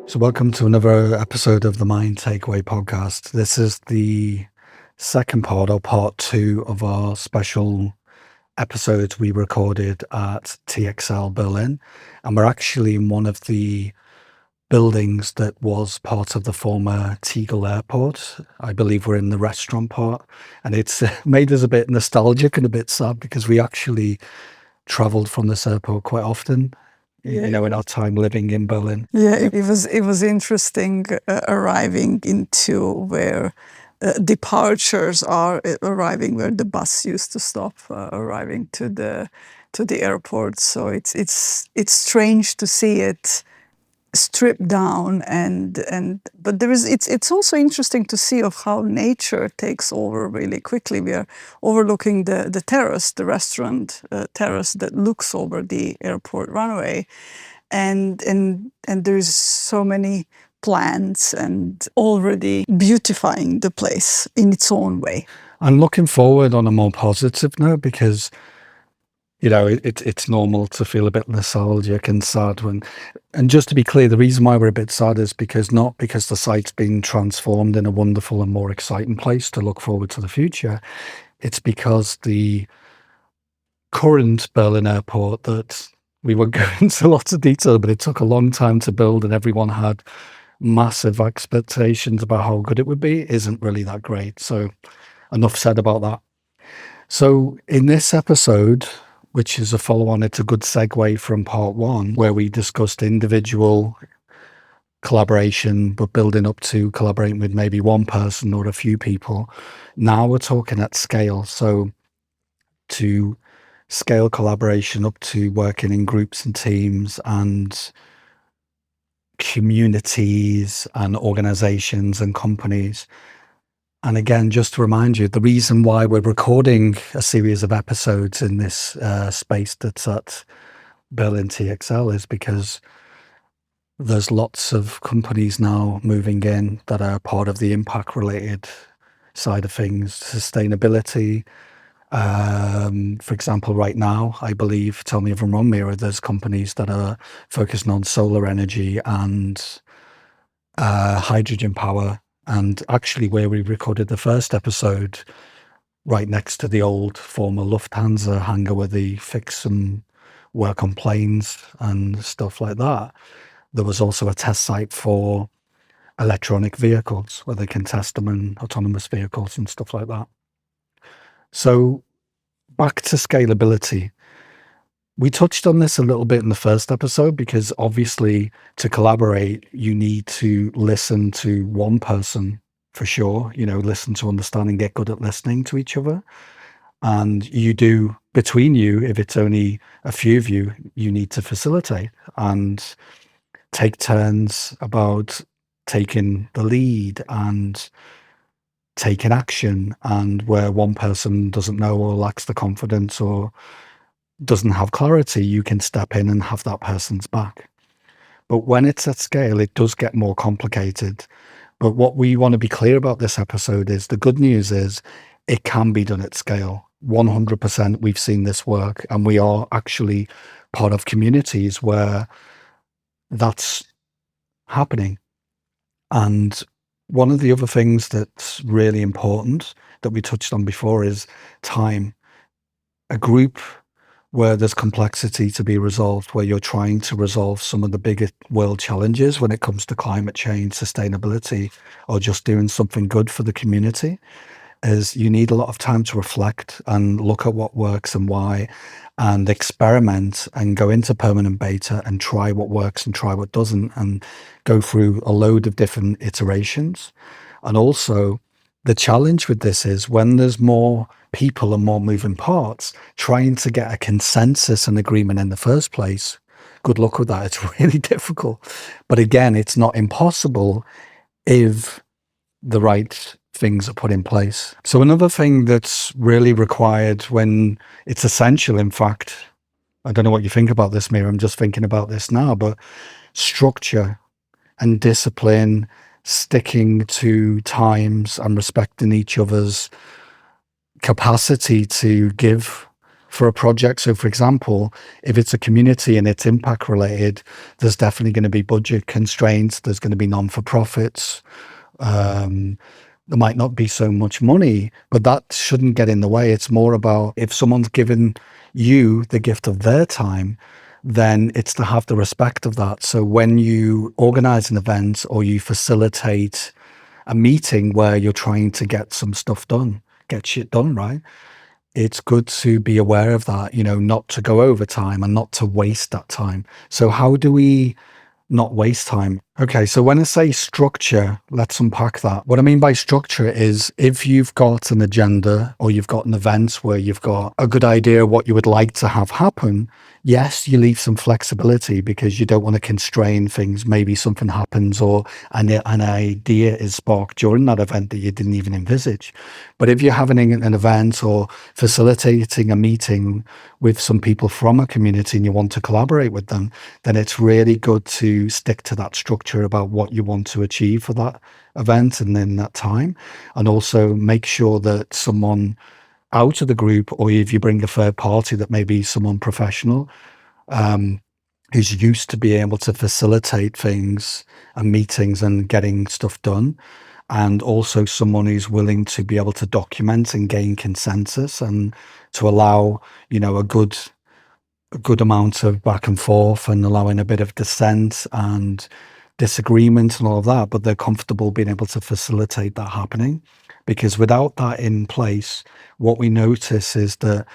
So, welcome to another episode of the Mind Takeaway podcast. This is the second part or part two of our special episodes we recorded at TXL Berlin. And we're actually in one of the buildings that was part of the former Tegel Airport. I believe we're in the restaurant part. And it's made us a bit nostalgic and a bit sad because we actually traveled from this airport quite often, in our time living in Berlin. Yeah, it was interesting arriving into where departures are arriving, where the bus used to stop, arriving to the airport. So it's strange to see it stripped down but it's also interesting to see of how nature takes over really quickly. We are overlooking the terrace, the restaurant terrace that looks over the airport runway, and there's so many plants and already beautifying the place in its own way. I'm looking forward on a more positive note because it's normal to feel a bit nostalgic and sad and just to be clear, the reason why we're a bit sad is not because the site's been transformed in a wonderful and more exciting place to look forward to the future. It's because the current Berlin airport that we won't go into lots of detail, but it took a long time to build and everyone had massive expectations about how good it would be, isn't really that great. So enough said about that. So in this episode, which is a follow-on, it's a good segue from part one, where we discussed individual collaboration, but building up to collaborating with maybe one person or a few people. Now we're talking at scale. So to scale collaboration up to working in groups and teams and communities and organizations and companies. And again, just to remind you, the reason why we're recording a series of episodes in this space that's at Berlin TXL is because there's lots of companies now moving in that are part of the impact related side of things, sustainability. For example, right now, I believe, tell me if I'm wrong, Mira, there's companies that are focusing on solar energy and hydrogen power. And actually, where we recorded the first episode, right next to the old former Lufthansa hangar where they fix some work on planes and stuff like that, there was also a test site for electronic vehicles where they can test them in autonomous vehicles and stuff like that. So back to scalability. We touched on this a little bit in the first episode because obviously to collaborate, you need to listen to one person for sure, listen to understand and get good at listening to each other. And you do between you, if it's only a few of you, you need to facilitate and take turns about taking the lead and taking action. And where one person doesn't know or lacks the confidence or doesn't have clarity, you can step in and have that person's back. But when it's at scale, it does get more complicated. But what we want to be clear about this episode is the good news is it can be done at scale. 100% we've seen this work, and we are actually part of communities where that's happening. And one of the other things that's really important that we touched on before is time. A group where there's complexity to be resolved, where you're trying to resolve some of the biggest world challenges when it comes to climate change, sustainability, or just doing something good for the community, is you need a lot of time to reflect and look at what works and why, and experiment and go into permanent beta and try what works and try what doesn't, and go through a load of different iterations. And also, the challenge with this is when there's more people and more moving parts, trying to get a consensus and agreement in the first place, good luck with that. It's really difficult. But again, it's not impossible if the right things are put in place. So another thing that's really required when it's essential, in fact, I don't know what you think about this, Mira, I'm just thinking about this now, but structure and discipline, sticking to times and respecting each other's capacity to give for a project. So, for example, if it's a community and it's impact related, there's definitely going to be budget constraints. There's going to be non-for-profits. There might not be so much money, but that shouldn't get in the way. It's more about if someone's given you the gift of their time, then it's to have the respect of that. So when you organize an event or you facilitate a meeting where you're trying to get some stuff done, get shit done, right? It's good to be aware of that, not to go over time and not to waste that time. So how do we not waste time? Okay, so when I say structure, let's unpack that. What I mean by structure is if you've got an agenda or you've got an event where you've got a good idea what you would like to have happen, yes, you leave some flexibility because you don't want to constrain things. Maybe something happens or an idea is sparked during that event that you didn't even envisage. But if you're having an event or facilitating a meeting with some people from a community and you want to collaborate with them, then it's really good to stick to that structure about what you want to achieve for that event and in that time. And also make sure that someone out of the group, or if you bring a third party, that may be someone professional, who's used to be able to facilitate things and meetings and getting stuff done. And also someone who's willing to be able to document and gain consensus and to allow, a good amount of back and forth and allowing a bit of dissent and disagreement and all of that, but they're comfortable being able to facilitate that happening. Because without that in place, what we notice is that,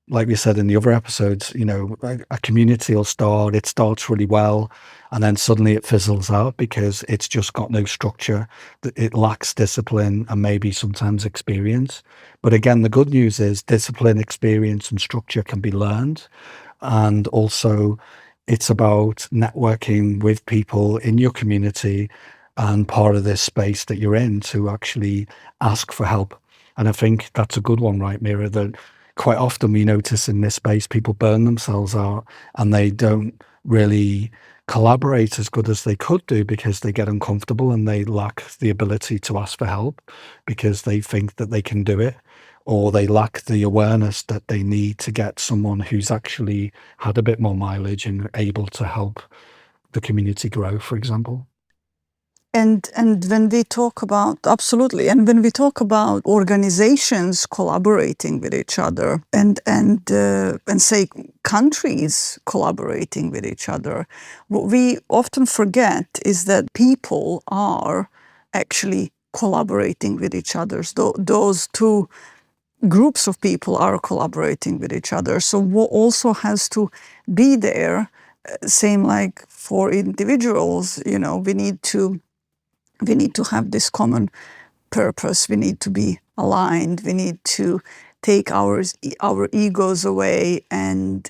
like we said in the other episodes, a community will start, it starts really well, and then suddenly it fizzles out because it's just got no structure. It lacks discipline and maybe sometimes experience. But again, the good news is discipline, experience, and structure can be learned. And also, it's about networking with people in your community and part of this space that you're in to actually ask for help. And I think that's a good one, right, Mira? That quite often we notice in this space people burn themselves out and they don't really collaborate as good as they could do because they get uncomfortable and they lack the ability to ask for help because they think that they can do it, or they lack the awareness that they need to get someone who's actually had a bit more mileage and able to help the community grow, for example. And when we talk about, absolutely, and when we talk about organizations collaborating with each other and say countries collaborating with each other, what we often forget is that people are actually collaborating with each other. Those two groups of people are collaborating with each other. So what also has to be there, same like for individuals, we need to have this common purpose. We need to be aligned. We need to take our egos away and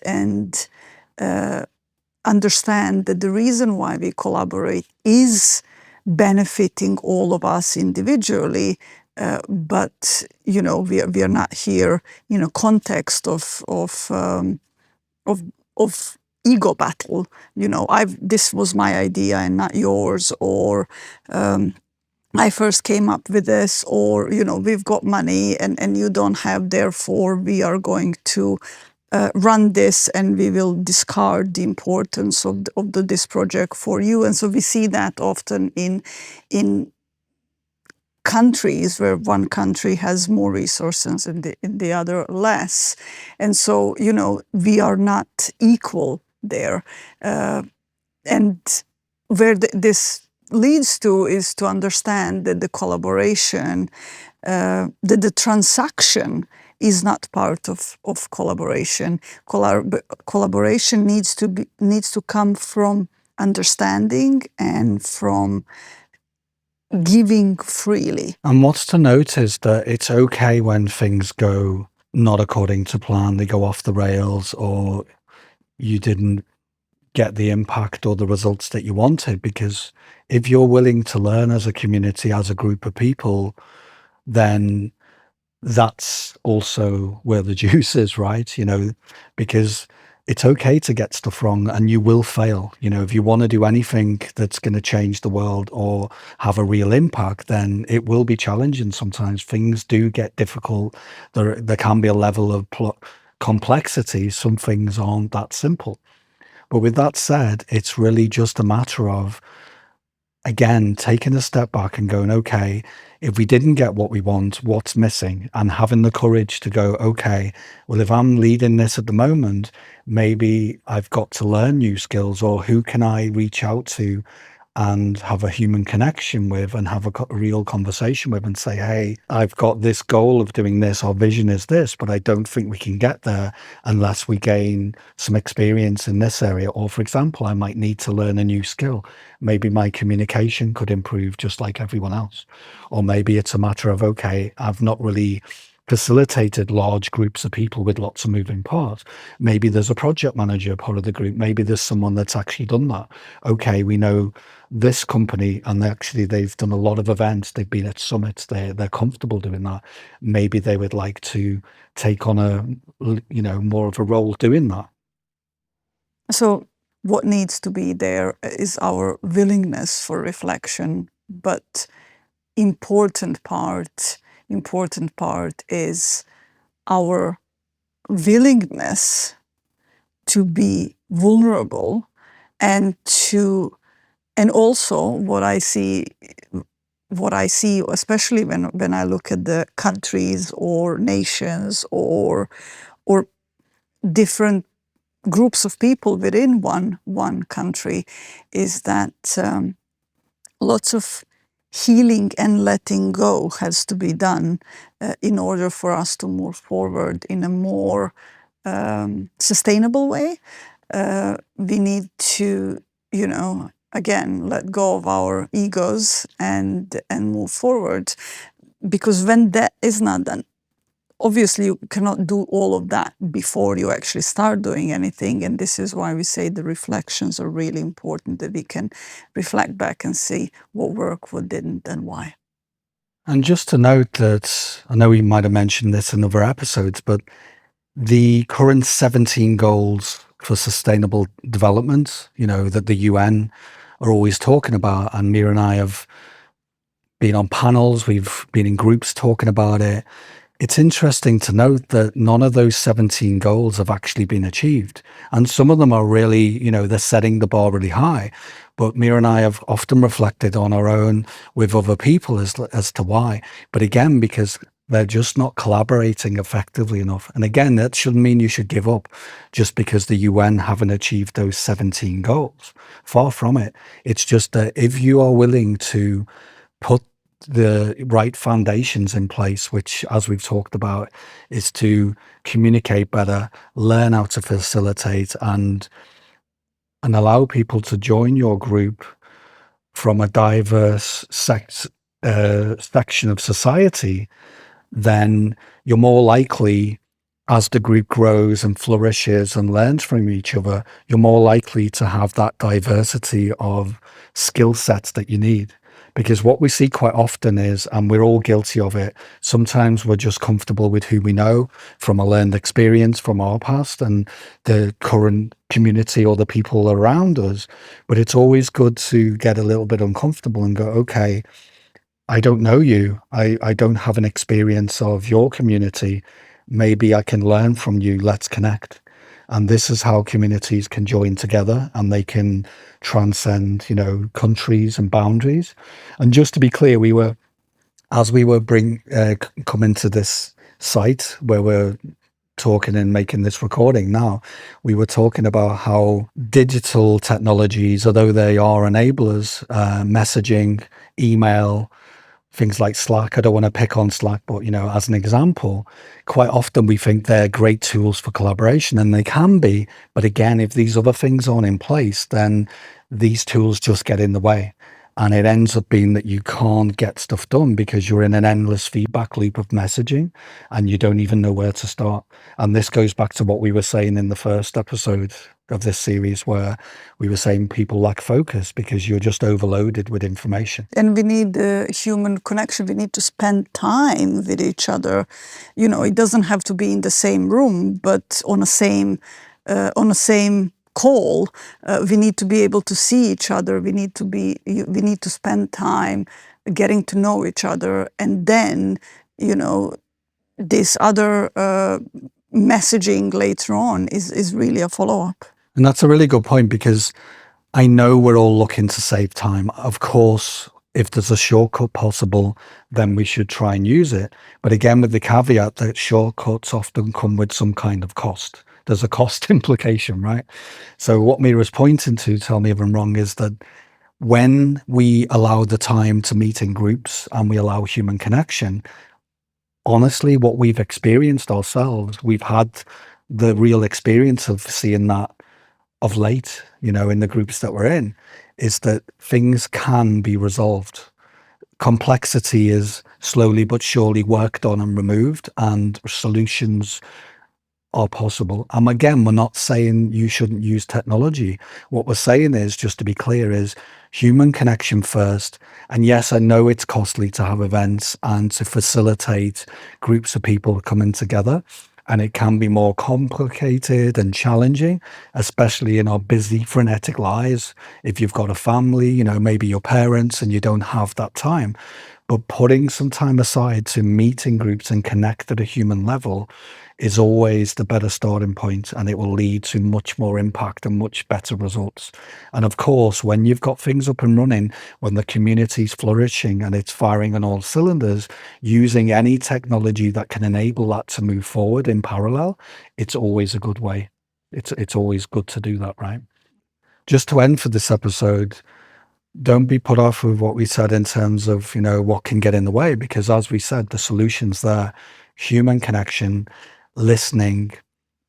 understand that the reason why we collaborate is benefiting all of us individually. But we are not here in a context of ego battle. This was my idea and not yours, or I first came up with this, or we've got money and you don't have, therefore we are going to run this and we will discard the importance of this project for you. And so we see that often in countries where one country has more resources and the other less. And so, we are not equal there. And where this leads to is to understand that the collaboration, that the transaction is not part of collaboration. Collaboration needs to come from understanding and from giving freely. And what's to note is that it's okay when things go not according to plan, they go off the rails, or you didn't get the impact or the results that you wanted, because if you're willing to learn as a community, as a group of people, then that's also where the juice is, right? Because it's okay to get stuff wrong and you will fail. If you want to do anything that's going to change the world or have a real impact, then it will be challenging. Sometimes things do get difficult. There can be a level of complexity, some things aren't that simple. But with that said, it's really just a matter of, again, taking a step back and going, okay, if we didn't get what we want, what's missing? And having the courage to go, okay, well, if I'm leading this at the moment, maybe I've got to learn new skills, or who can I reach out to and have a human connection with and have a real conversation with and say, hey, I've got this goal of doing this, our vision is this, but I don't think we can get there unless we gain some experience in this area. Or, for example, I might need to learn a new skill. Maybe my communication could improve just like everyone else. Or maybe it's a matter of, okay, I've not really facilitated large groups of people with lots of moving parts. Maybe there's a project manager part of the group. Maybe there's someone that's actually done that. Okay, we know this company, and they've done a lot of events. They've been at summits. They're comfortable doing that. Maybe they would like to take on more of a role doing that. So what needs to be there is our willingness for reflection, but important part is our willingness to be vulnerable, and also what I see, especially when I look at the countries or nations or different groups of people within one country, is that lots of healing and letting go has to be done in order for us to move forward in a more sustainable way. We need to, again, let go of our egos and move forward, because when that is not done, obviously you cannot do all of that before you actually start doing anything. And this is why we say the reflections are really important, that we can reflect back and see what worked, what didn't, and why. And just to note that, I know we might have mentioned this in other episodes, but the current 17 goals for sustainable development, that the UN are always talking about, and Mira and I have been on panels, we've been in groups talking about it. It's interesting to note that none of those 17 goals have actually been achieved. And some of them are really, they're setting the bar really high. But Mira and I have often reflected on our own with other people as to why. But again, because they're just not collaborating effectively enough. And again, that shouldn't mean you should give up just because the UN haven't achieved those 17 goals. Far from it. It's just that if you are willing to put the right foundations in place, which, as we've talked about, is to communicate better, learn how to facilitate, and allow people to join your group from a diverse section of society, then you're more likely, as the group grows and flourishes and learns from each other, you're more likely to have that diversity of skill sets that you need. Because what we see quite often is, and we're all guilty of it, sometimes we're just comfortable with who we know from a learned experience from our past and the current community or the people around us. But it's always good to get a little bit uncomfortable and go, okay, I don't know you. I don't have an experience of your community. Maybe I can learn from you. Let's connect. And this is how communities can join together and they can transcend, countries and boundaries. And just to be clear, as we were coming to this site where we're talking and making this recording now, we were talking about how digital technologies, although they are enablers, messaging, email, things like Slack. I don't want to pick on Slack, but as an example, quite often we think they're great tools for collaboration, and they can be. But again, if these other things aren't in place, then these tools just get in the way. And it ends up being that you can't get stuff done because you're in an endless feedback loop of messaging and you don't even know where to start. And this goes back to what we were saying in the first episode of this series, where we were saying people lack focus because you're just overloaded with information. And we need human connection. We need to spend time with each other. It doesn't have to be in the same room, but on a same call. We need to be able to see each other. We need to spend time getting to know each other, and then this other messaging later on is really a follow-up. And that's a really good point, because I know we're all looking to save time. Of course, if there's a shortcut possible, then we should try and use it. But again, with the caveat that shortcuts often come with some kind of cost. There's a cost implication, right? So what Mira's pointing to, tell me if I'm wrong, is that when we allow the time to meet in groups and we allow human connection, honestly, what we've experienced ourselves, we've had the real experience of seeing that of late, in the groups that we're in, is that things can be resolved. Complexity is slowly but surely worked on and removed, and solutions are possible. And again, we're not saying you shouldn't use technology. What we're saying is, just to be clear, is human connection first. And yes, I know it's costly to have events and to facilitate groups of people coming together. And it can be more complicated and challenging, especially in our busy, frenetic lives. If you've got a family, maybe your parents, and you don't have that time. But putting some time aside to meet in groups and connect at a human level is always the better starting point, and it will lead to much more impact and much better results. And of course, when you've got things up and running, when the community's flourishing and it's firing on all cylinders, using any technology that can enable that to move forward in parallel, it's always a good way. It's always good to do that, right? Just to end for this episode, don't be put off with what we said in terms of, what can get in the way, because as we said, the solution's there. Human connection, listening,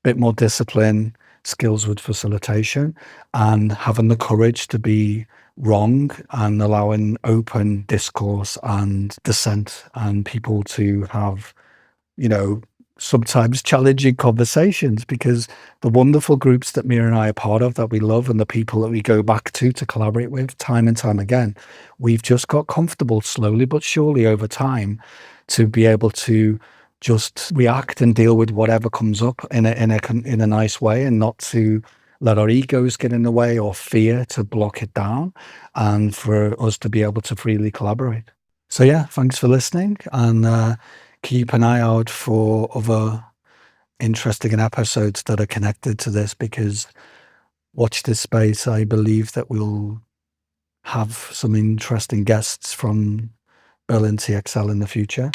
bit more discipline, skills with facilitation, and having the courage to be wrong and allowing open discourse and dissent and people to have, you know, sometimes challenging conversations, because the wonderful groups that Mira and I are part of, that we love, and the people that we go back to collaborate with time and time again, we've just got comfortable slowly but surely over time to be able to just react and deal with whatever comes up in a nice way, and not to let our egos get in the way or fear to block it down, and for us to be able to freely collaborate. So yeah, thanks for listening, and keep an eye out for other interesting episodes that are connected to this, because watch this space. I believe that we'll have some interesting guests from Berlin TXL in the future.